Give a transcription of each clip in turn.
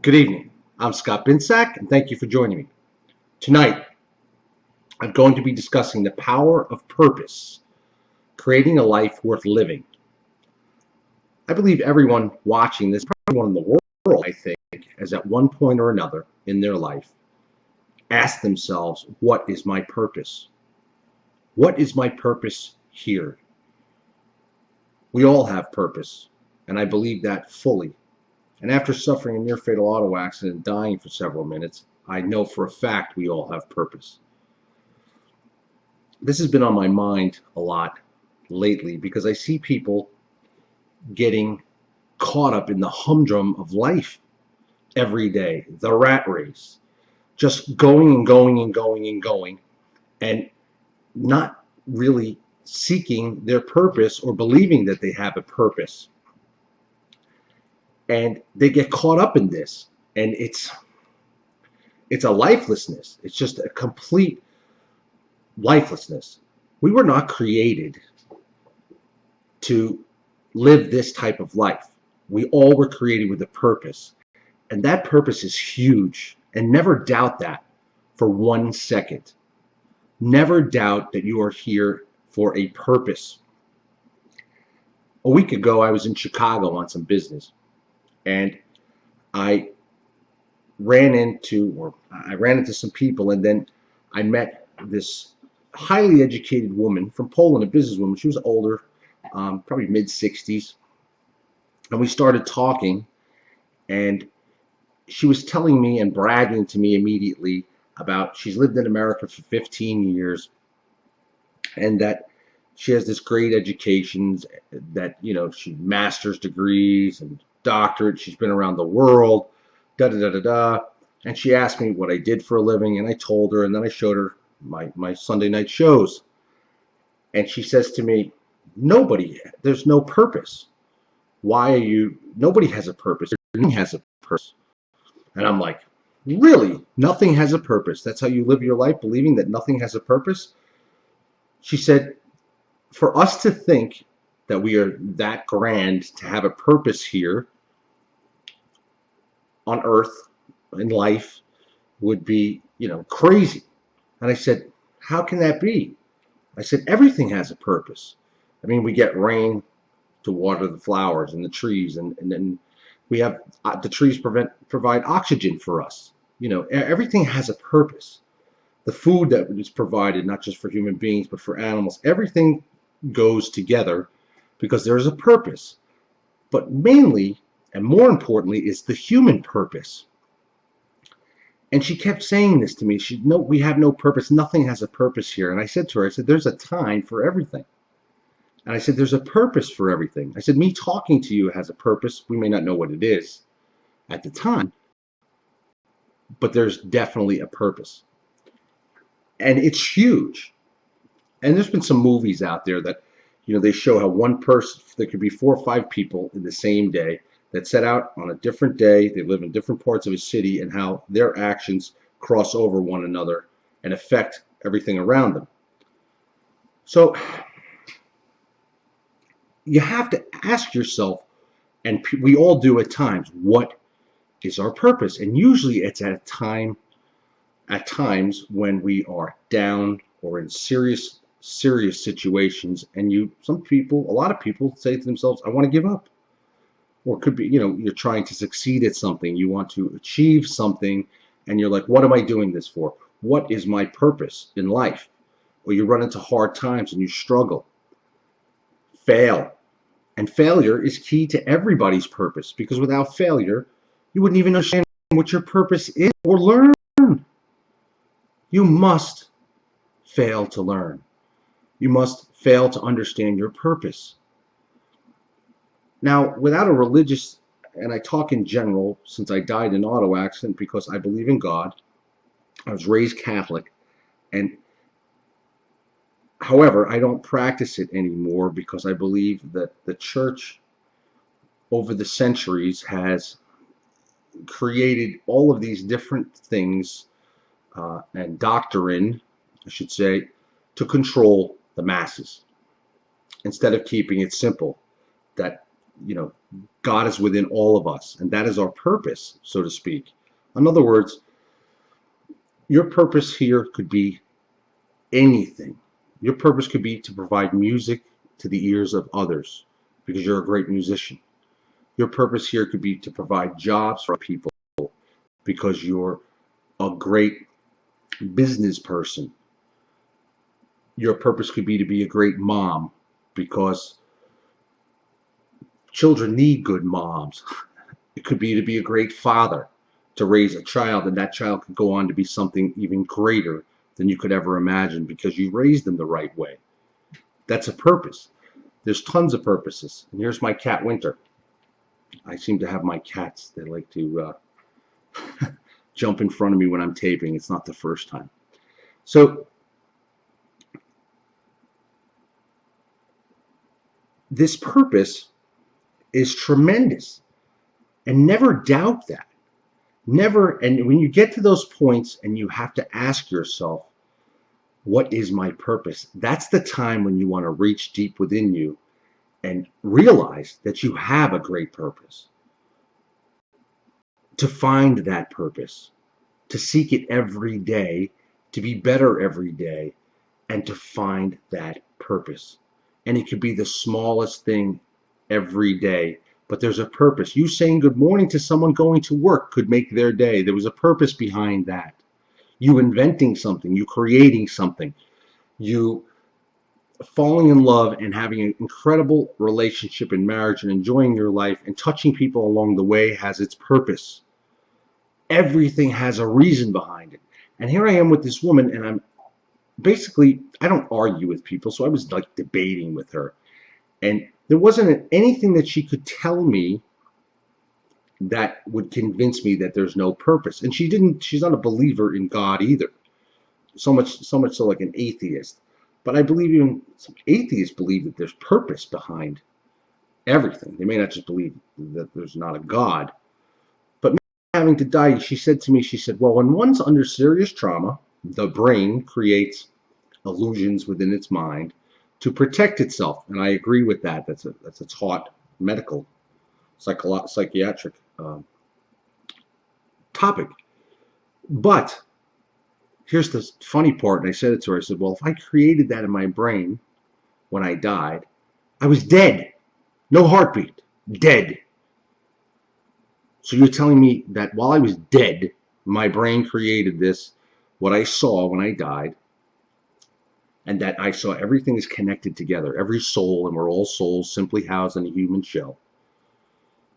Good evening. I'm Scott Binsack, and thank you for joining me. Tonight, I'm going to be discussing the power of purpose, creating a life worth living. I believe everyone watching this, probably everyone in the world, I think, has at one point or another in their life asked themselves, what is my purpose? What is my purpose here? We all have purpose, and I believe that fully. And after suffering a near-fatal auto accident and dying for several minutes, I know for a fact we all have purpose. This has been on my mind a lot lately because I see people getting caught up in the humdrum of life every day, the rat race, just going and going and going and going, and not really seeking their purpose or believing that they have a purpose. And they get caught up in this, and it's a lifelessness. It's just a complete lifelessness. We were not created to live this type of life. We all were created with a purpose, and that purpose is huge. And never doubt that for 1 second. Never doubt that you are here for a purpose. A week ago, I was in Chicago on some business, and I ran into some people, and then I met this highly educated woman from Poland, a businesswoman. She was older, probably mid-60s, and we started talking, and she was telling me and bragging to me immediately about she's lived in America for 15 years, and that she has this great education, that, she master's degrees and doctorate. She's been around the world, da da da da da. And she asked me what I did for a living, and I told her, and then I showed her my Sunday night shows. And she says to me, there's no purpose. Nobody has a purpose. Nothing has a purpose. And I'm like, really? Nothing has a purpose? That's how you live your life, believing that nothing has a purpose? She said, for us to think that we are that grand to have a purpose here on earth in life would be, crazy. And I said, how can that be? I said, everything has a purpose. I mean, we get rain to water the flowers and the trees, and then we have the trees provide oxygen for us. Everything has a purpose. The food that is provided, not just for human beings, but for animals, everything goes together because there is a purpose. But mainly, and more importantly, is the human purpose. And she kept saying this to me. We have no purpose. Nothing has a purpose here. And I said to her, there's a time for everything. And I said, there's a purpose for everything. I said, me talking to you has a purpose. We may not know what it is at the time, but there's definitely a purpose. And it's huge. And there's been some movies out there that, they show how one person, there could be 4 or 5 people in the same day that set out on a different day. They live in different parts of a city, and how their actions cross over one another and affect everything around them. So you have to ask yourself, and we all do at times, what is our purpose? And usually it's at times when we are down or in serious situations, and a lot of people say to themselves, I want to give up. Or it could be, you're trying to succeed at something, you want to achieve something, and you're like, what am I doing this for? What is my purpose in life? Or you run into hard times and you struggle, fail. And failure is key to everybody's purpose, because without failure, you wouldn't even understand what your purpose is or learn. You must fail to learn. You must fail to understand your purpose. Now, without a religious, and I talk in general since I died in an auto accident because I believe in God. I was raised Catholic, and however, I don't practice it anymore because I believe that the church over the centuries has created all of these different things and doctrine, I should say, to control the masses instead of keeping it simple. That, God is within all of us, and that is our purpose, so to speak. In other words, your purpose here could be anything. Your purpose could be to provide music to the ears of others because you're a great musician. Your purpose here could be to provide jobs for people because you're a great business person. Your purpose could be to be a great mom because children need good moms. It could be to be a great father, to raise a child, and that child could go on to be something even greater than you could ever imagine because you raised them the right way. That's a purpose. There's tons of purposes. And here's my cat, Winter. I seem to have my cats. They like to jump in front of me when I'm taping. It's not the first time. So this purpose is tremendous. And never doubt that. Never, and when you get to those points and you have to ask yourself, what is my purpose? That's the time when you want to reach deep within you and realize that you have a great purpose. To find that purpose, to seek it every day, to be better every day, and to find that purpose. And it could be the smallest thing every day, but there's a purpose. You saying good morning to someone going to work could make their day. There was a purpose behind that. You inventing something, you creating something, you falling in love and having an incredible relationship in marriage and enjoying your life and touching people along the way has its purpose. Everything has a reason behind it. And here I am with this woman, and I'm basically, I don't argue with people, so I was like debating with her. And there wasn't anything that she could tell me that would convince me that there's no purpose. And she's not a believer in God either. So much so like an atheist. But I believe even some atheists believe that there's purpose behind everything. They may not just believe that there's not a God. But me having to die, she said to me, well, when one's under serious trauma, the brain creates illusions within its mind to protect itself. And I agree with that. That's a taught medical, psychiatric topic. But here's the funny part, and I said it to her. I said, well, if I created that in my brain when I died, I was dead. No heartbeat. Dead. So you're telling me that while I was dead, my brain created this, what I saw when I died, and that I saw everything is connected together. Every soul, and we're all souls simply housed in a human shell.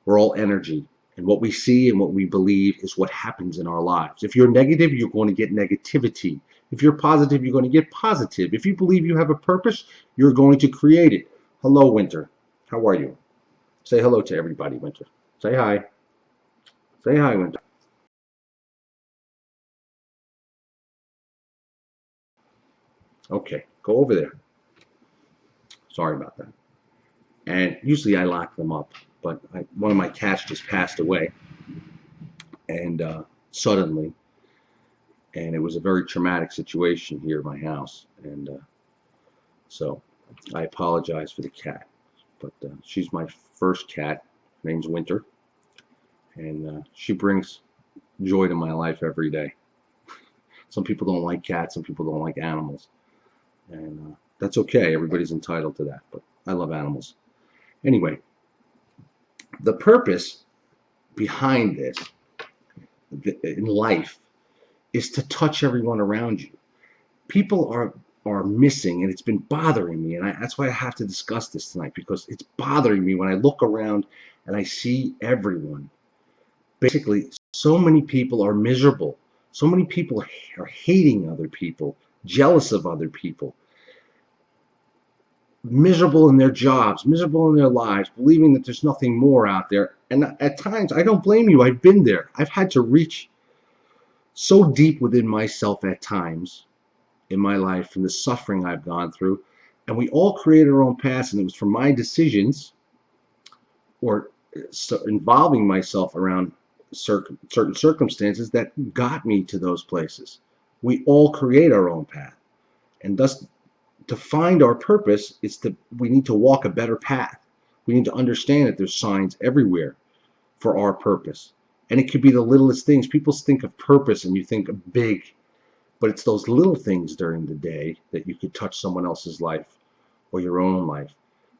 We're all energy. And what we see and what we believe is what happens in our lives. If you're negative, you're going to get negativity. If you're positive, you're going to get positive. If you believe you have a purpose, you're going to create it. Hello, Winter. How are you? Say hello to everybody, Winter. Say hi. Say hi, Winter. Okay, go over there. Sorry about that. And usually I lock them up, but one of my cats just passed away, and suddenly, and it was a very traumatic situation here at my house, and so I apologize for the cat, but she's my first cat. Her name's Winter, and she brings joy to my life every day. Some people don't like cats, some people don't like animals, and that's okay. Everybody's entitled to that, but I love animals. Anyway, the purpose behind this in life is to touch everyone around you. People are missing, and it's been bothering me, and that's why I have to discuss this tonight, because it's bothering me when I look around and I see everyone. Basically, so many people are miserable. So many people are hating other people, jealous of other people, miserable in their jobs, miserable in their lives, believing that there's nothing more out there. And at times, I don't blame you. I've been there. I've had to reach so deep within myself at times in my life from the suffering I've gone through. And we all create our own paths, and it was from my decisions or involving myself around certain circumstances that got me to those places. We all create our own path, and thus to find our purpose is we need to walk a better path. We need to understand that there's signs everywhere for our purpose. And it could be the littlest things. People think of purpose and you think of big, but it's those little things during the day that you could touch someone else's life or your own life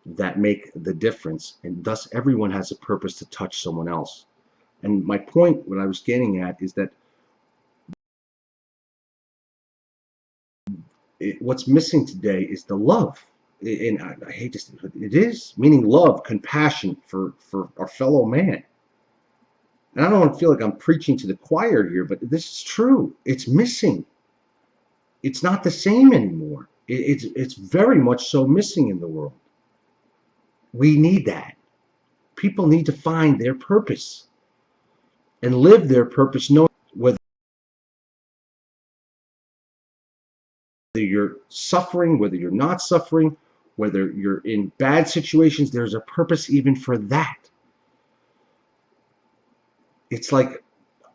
that make the difference. And thus everyone has a purpose to touch someone else. And my point, what I was getting at, is that what's missing today is the love. And I hate to say it is, meaning love, compassion for our fellow man. And I don't want to feel like I'm preaching to the choir here, but this is true. It's missing. It's not the same anymore. It's very much so missing in the world. We need that. People need to find their purpose and live their purpose, knowing whether you're suffering, whether you're not suffering, whether you're in bad situations, there's a purpose even for that. It's like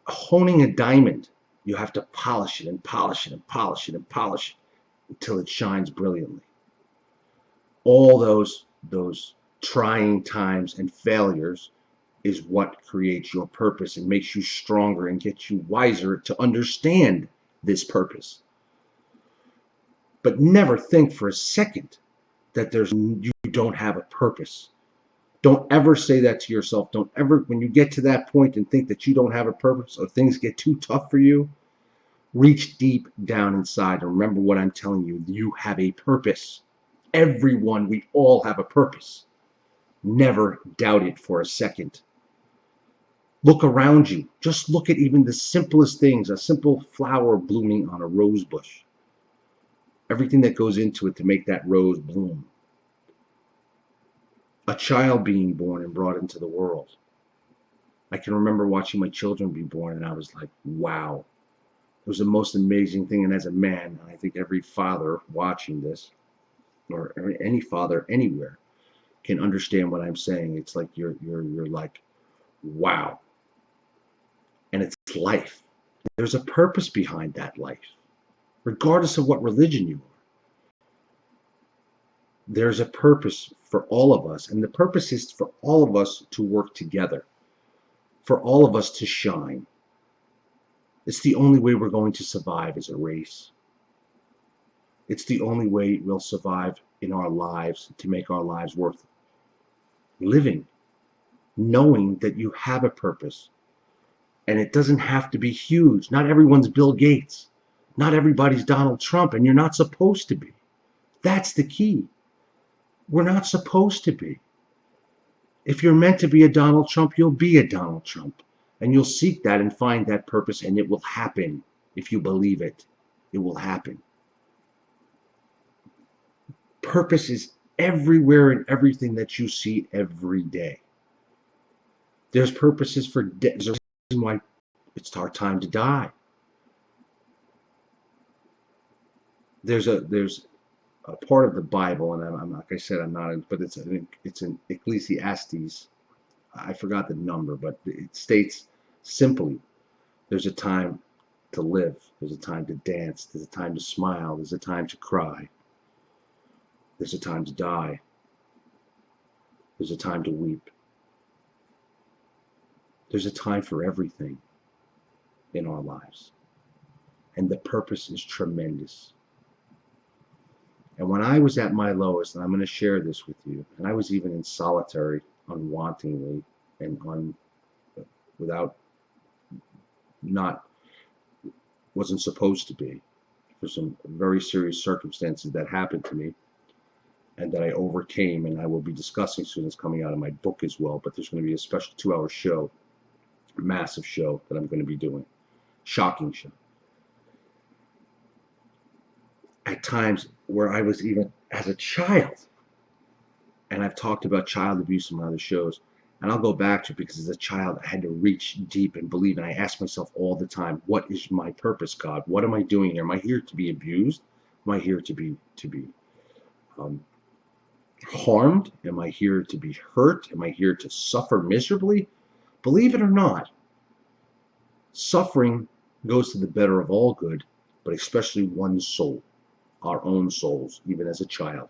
honing a diamond. You have to polish it and polish it and polish it and polish it until it shines brilliantly. All those trying times and failures is what creates your purpose and makes you stronger and gets you wiser to understand this purpose. But never think for a second that you don't have a purpose. Don't ever say that to yourself. Don't ever, when you get to that point and think that you don't have a purpose or things get too tough for you, reach deep down inside and remember what I'm telling you. You have a purpose. Everyone, we all have a purpose. Never doubt it for a second. Look around you. Just look at even the simplest things, a simple flower blooming on a rose bush. Everything that goes into it to make that rose bloom. A child being born and brought into the world. I can remember watching my children be born and I was like, wow. It was the most amazing thing. And as a man, I think every father watching this, or any father anywhere, can understand what I'm saying. It's like you're like, wow. And it's life. There's a purpose behind that life, regardless of what religion you are. There's a purpose for all of us, and the purpose is for all of us to work together, for all of us to shine. It's the only way we're going to survive as a race. It's the only way we'll survive in our lives, to make our lives worth living, knowing that you have a purpose. And it doesn't have to be huge. Not everyone's Bill Gates. Not everybody's Donald Trump, and you're not supposed to be. That's the key. We're not supposed to be. If you're meant to be a Donald Trump, you'll be a Donald Trump. And you'll seek that and find that purpose, and it will happen. If you believe it, it will happen. Purpose is everywhere in everything that you see every day. There's purposes for death. There's a reason why it's our time to die. There's a part of the Bible, and I'm like I said, I'm not, but it's in Ecclesiastes. I forgot the number, but it states simply, there's a time to live, there's a time to dance, there's a time to smile, there's a time to cry, there's a time to die, there's a time to weep. There's a time for everything in our lives, and the purpose is tremendous. And when I was at my lowest, and I'm going to share this with you, and I was even in solitary, unwantingly, and without, not, wasn't supposed to be, for some very serious circumstances that happened to me, and that I overcame, and I will be discussing soon. It's coming out of my book as well, but there's going to be a special 2-hour show, massive show that I'm going to be doing, shocking show. At times where I was even as a child, and I've talked about child abuse in my other shows, and I'll go back to it because as a child I had to reach deep and believe, and I ask myself all the time, what is my purpose, God? What am I doing here? Am I here to be abused? Am I here to be harmed? Am I here to be hurt? Am I here to suffer miserably? Believe it or not, suffering goes to the better of all good, but especially one's soul, our own souls, even as a child.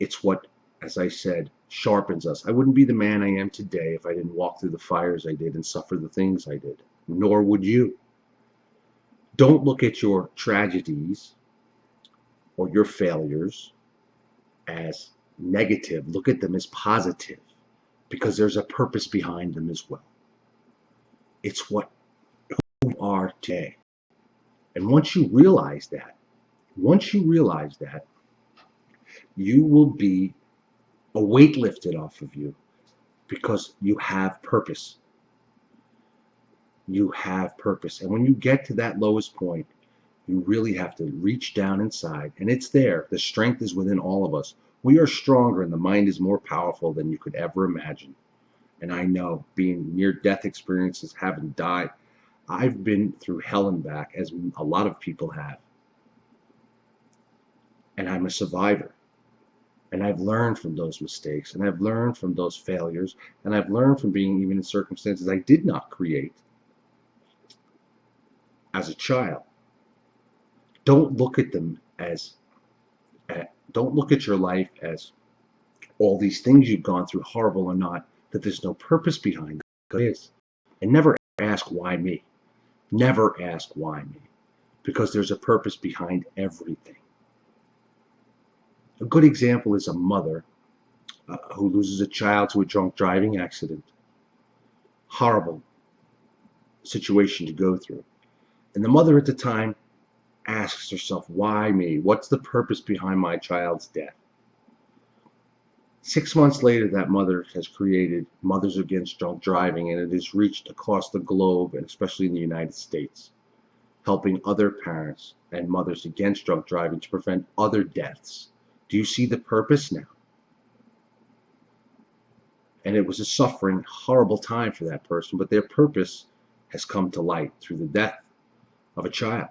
It's what, as I said, sharpens us. I wouldn't be the man I am today if I didn't walk through the fires I did and suffer the things I did. Nor would you. Don't look at your tragedies or your failures as negative. Look at them as positive, because there's a purpose behind them as well. It's what you are today. And once you realize that, you will be a weight lifted off of you, because you have purpose. You have purpose. And when you get to that lowest point, you really have to reach down inside, and it's there. The strength is within all of us. We are stronger, and the mind is more powerful than you could ever imagine. And I know, being near-death experiences, having died, I've been through hell and back, as a lot of people have. And I'm a survivor. And I've learned from those mistakes, and I've learned from those failures, and I've learned from being even in circumstances I did not create as a child. Don't look at them as, don't look at your life as all these things you've gone through, horrible or not, that there's no purpose behind it. Because it is. And never ask why me. Never ask why me. Because there's a purpose behind everything. A good example is a mother who loses a child to a drunk driving accident. Horrible situation to go through. And the mother at the time asks herself, why me? What's the purpose behind my child's death? 6 months later, that mother has created Mothers Against Drunk Driving, and it has reached across the globe, and especially in the United States, helping other parents and mothers against drunk driving to prevent other deaths. Do you see the purpose now? And it was a suffering, horrible time for that person, but their purpose has come to light through the death of a child.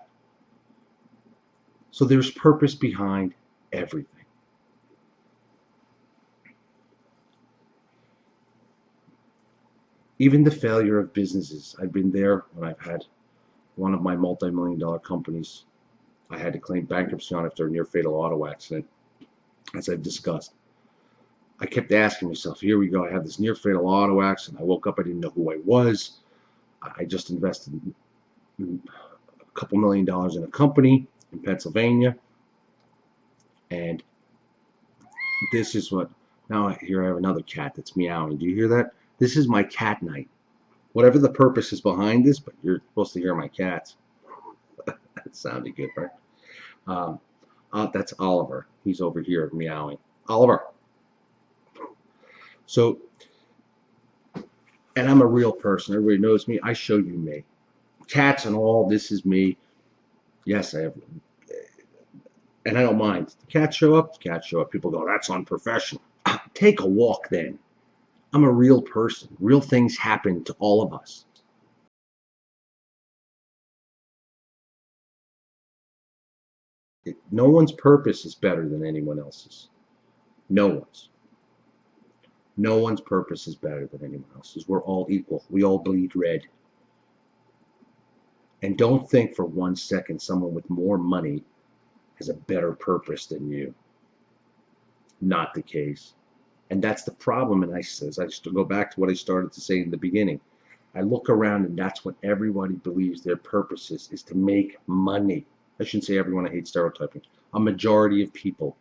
So there's purpose behind everything. Even the failure of businesses. I've been there when I've had one of my multi-million-dollar companies. I had to claim bankruptcy on after a near-fatal auto accident, as I've discussed. I kept asking myself, here we go, I have this near-fatal auto accident. I woke up, I didn't know who I was. I just invested a couple $1,000,000 in a company in Pennsylvania. And this is what, now here I have another cat that's meowing. Do you hear that? This is my cat night. Whatever the purpose is behind this, but you're supposed to hear my cats. That sounded good, right? That's Oliver. He's over here meowing. Oliver. So, and I'm a real person. Everybody knows me. I show you me. Cats and all, this is me. Yes, I have. And I don't mind. The cats show up, the cats show up. People go, that's unprofessional. Take a walk then. I'm a real person. Real things happen to all of us. No one's purpose is better than anyone else's. No one's. No one's purpose is better than anyone else's. We're all equal. We all bleed red. And don't think for 1 second someone with more money has a better purpose than you. Not the case. And that's the problem. And I go back to what I started to say in the beginning. I look around, and that's what everybody believes their purpose is to make money. I shouldn't say everyone. I hate stereotyping. A majority of people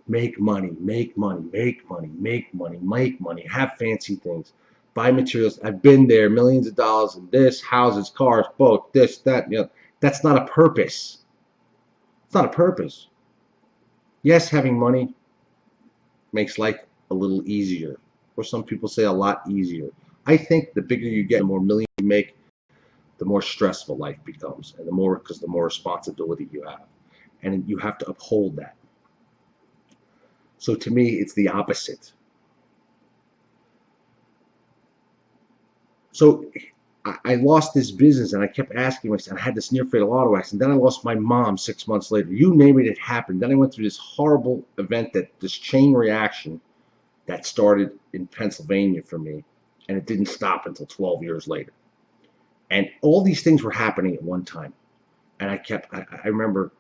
make money, make money, make money, make money, make money, have fancy things, buy materials. I've been there, millions of dollars in this, houses, cars, boats, this, that, you know. That's not a purpose. It's not a purpose. Yes, having money makes life a little easier, or some people say a lot easier. I think the bigger you get, the more millions you make, the more stressful life becomes, and the more responsibility you have, and you have to uphold that. So to me, it's the opposite. So I lost this business, and I kept asking myself, I had this near fatal auto accident. Then I lost my mom 6 months later. You name it, it happened. Then I went through this horrible event, this chain reaction that started in Pennsylvania for me, and it didn't stop until 12 years later. And all these things were happening at one time. And I remember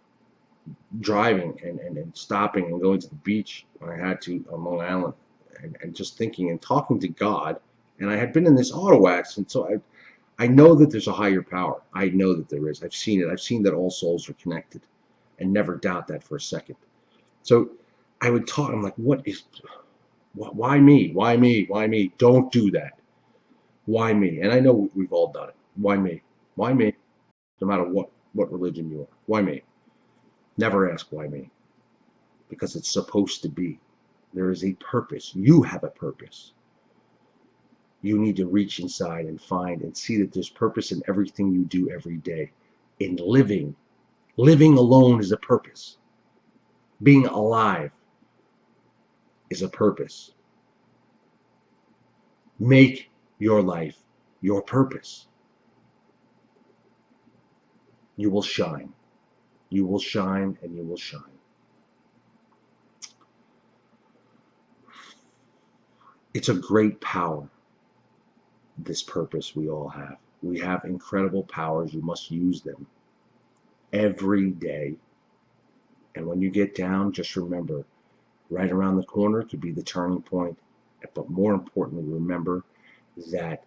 driving and stopping and going to the beach when I had to on Long Island. and just thinking and talking to God. And I had been in this auto accident, so I know that there's a higher power. I know that there is. I've seen it. I've seen that all souls are connected, and never doubt that for a second. So I would talk. I'm like, why me? Why me? Why me? Don't do that. Why me? And I know we've all done it. Why me? Why me? No matter what religion you are. Why me? Never ask why me. Because it's supposed to be. There is a purpose. You have a purpose. You need to reach inside and find and see that there's purpose in everything you do every day. In living. Living alone is a purpose. Being alive is a purpose. Make your life your purpose. You will shine. You will shine and you will shine. It's a great power, this purpose we all have. We have incredible powers. You must use them every day. And when you get down, just remember, right around the corner could be the turning point. But more importantly, remember that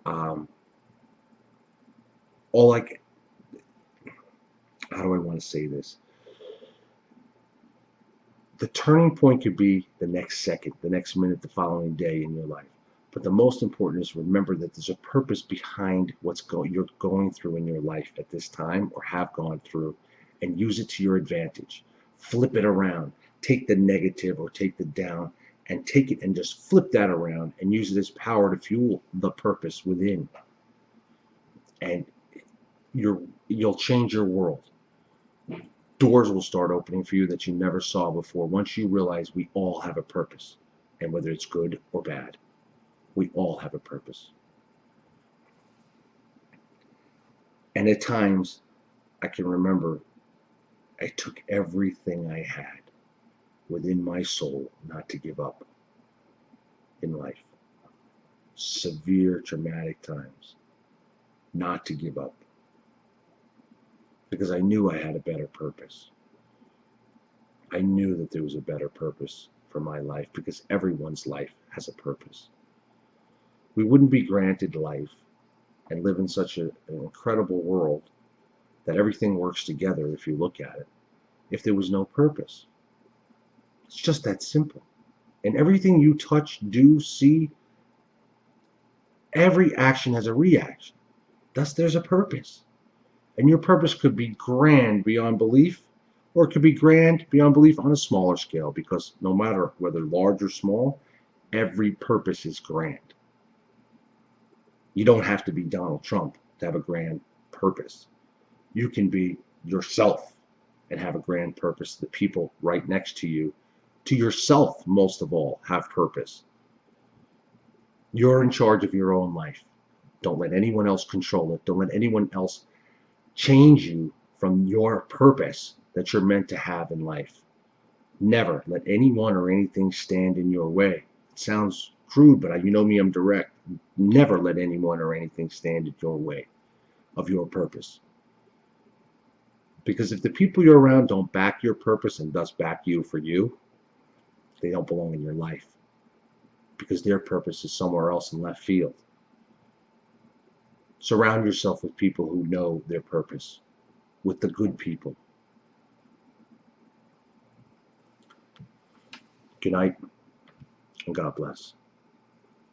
how do I want to say this? The turning point could be the next second, the next minute, the following day in your life. But the most important is remember that there's a purpose behind you're going through in your life at this time or have gone through, and use it to your advantage. Flip it around. Take the negative or take the down and take it and just flip that around and use it as power to fuel the purpose within. And you'll change your world. Doors will start opening for you that you never saw before once you realize we all have a purpose. And whether it's good or bad, we all have a purpose. And at times, I can remember I took everything I had within my soul not to give up in life. Severe, traumatic times. Not to give up. Because I knew I had a better purpose. I knew that there was a better purpose for my life because everyone's life has a purpose. We wouldn't be granted life and live in such an incredible world that everything works together if you look at it, if there was no purpose. It's just that simple. And everything you touch, do, see, every action has a reaction. Thus, there's a purpose. And your purpose could be grand beyond belief, or it could be grand beyond belief on a smaller scale, because no matter whether large or small, every purpose is grand. You don't have to be Donald Trump to have a grand purpose. You can be yourself and have a grand purpose. The people right next to you, to yourself most of all, have purpose. You're in charge of your own life. Don't let anyone else control it. Don't let anyone else change you from your purpose that you're meant to have in life. Never let anyone or anything stand in your way. It sounds crude, but you know me, I'm direct. Never let anyone or anything stand in your way of your purpose. Because if the people you're around don't back your purpose and thus back you for you, they don't belong in your life. Because their purpose is somewhere else in left field. Surround yourself with people who know their purpose, with the good people. Good night, and God bless.